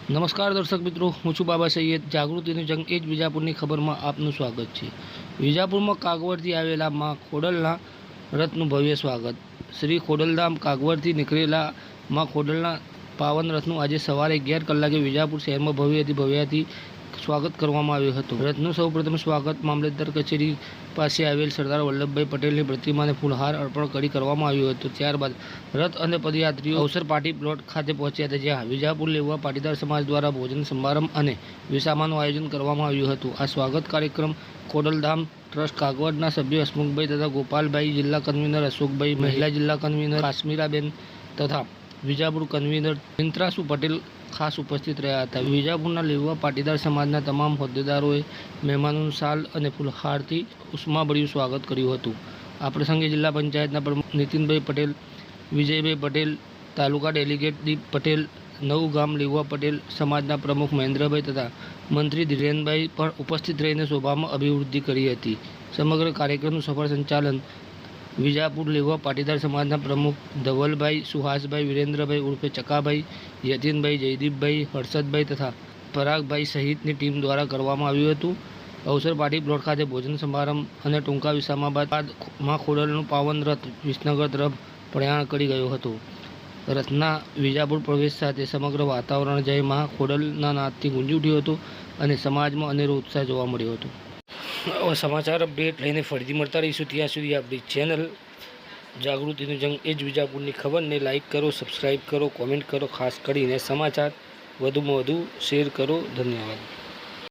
નમસ્કાર દર્શક મિત્રો, હું છું બાબા સૈયદ. જાગૃતિનું જંગ એ જ વિજાપુરની ખબરમાં આપનું સ્વાગત છે. વિજાપુરમાં કાગવડથી આવેલા માં ખોડલના રથનું ભવ્ય સ્વાગત. શ્રી ખોડલધામ કાગવડથી નીકળેલા માં ખોડલના પાવન રથનું આજે સવારે 11 કલાકે વિજાપુર શહેરમાં ભવ્યથી સ્વાગત કરવામાં આવ્યું હતું. રથનું સૌપ્રથમ સ્વાગત મામલતદાર કચેરી પાસે આવેલ સરદાર વલ્લભભાઈ પટેલની પ્રતિમાને ફૂલહાર અર્પણ કરી કરવામાં આવ્યું હતું. ત્યારબાદ રથ અને પદયાત્રીઓ અવસર પાર્ટી પ્લોટ ખાતે પહોંચ્યા હતા, જ્યાં વિજાપુર લેવા પાટીદાર સમાજ દ્વારા ભોજન સમારંભ અને વિસામાનું આયોજન કરવામાં આવ્યું હતું. આ સ્વાગત કાર્યક્રમ ખોડલધામ ટ્રસ્ટ કાગવડના સભ્ય હસમુખભાઈ તથા ગોપાલભાઈ, જિલ્લા કન્વીનર અશોકભાઈ, મહિલા જિલ્લા કન્વીનર કાશ્મીરાબેન તથા વિજાપુર કન્વીનર ચિંત્રાસુ પટેલ ખાસ ઉપસ્થિત રહ્યા હતા. વિજાપુરના લેવા પાટીદાર સમાજના તમામ હોદ્દેદારોએ મહેમાનોનું શાલ અને ફૂલહારથી ઉષ્માભર્યું સ્વાગત કર્યું હતું. આ પ્રસંગે જિલ્લા પંચાયતના પ્રમુખ નીતિનભાઈ પટેલ, વિજયભાઈ પટેલ, તાલુકા ડેલિગેટ દીપ પટેલ, નવગામ લેવા પટેલ સમાજના પ્રમુખ મહેન્દ્રભાઈ તથા મંત્રી ધીરેનભાઈ પણ ઉપસ્થિત રહીને શોભામાં અભિવૃદ્ધિ કરી હતી. સમગ્ર કાર્યક્રમનું સફળ સંચાલન વિજાપુર લેવા પાટીદાર સમાજના પ્રમુખ ધવલભાઈ, સુહાસભાઈ, વિરેન્દ્રભાઈ ઉર્ફે ચકાભાઈ, યતીનભાઈ, જયદીપભાઈ, હર્ષદભાઈ તથા પરાગભાઈ સહિતની ટીમ દ્વારા કરવામાં આવ્યું હતું. અવસર પાર્ટી પ્લોટ ખાતે ભોજન સમારંભ અને ટૂંકા વિસામા બાદ માં ખોડલનું પાવન રથ વિસનગર તરફ પ્રયાણ કરી ગયો હતો. રથના વિજાપુર પ્રવેશ સાથે સમગ્ર વાતાવરણ જય માં ખોડલના નાદથી ગુંજી ઉઠ્યું હતું અને સમાજમાં અનેરો ઉત્સાહ જોવા મળ્યો હતો. સમાચાર અપડેટ લઈને ફરીથી મળતા રહીશું. ત્યાં સુધી આપણી ચેનલ જાગૃતિનું જંગ એ જ વિજાપુરની ખબરને લાઇક કરો, સબસ્ક્રાઈબ કરો, કોમેન્ટ કરો. ખાસ કરીને સમાચાર વધુમાં વધુ શેર કરો. ધન્યવાદ.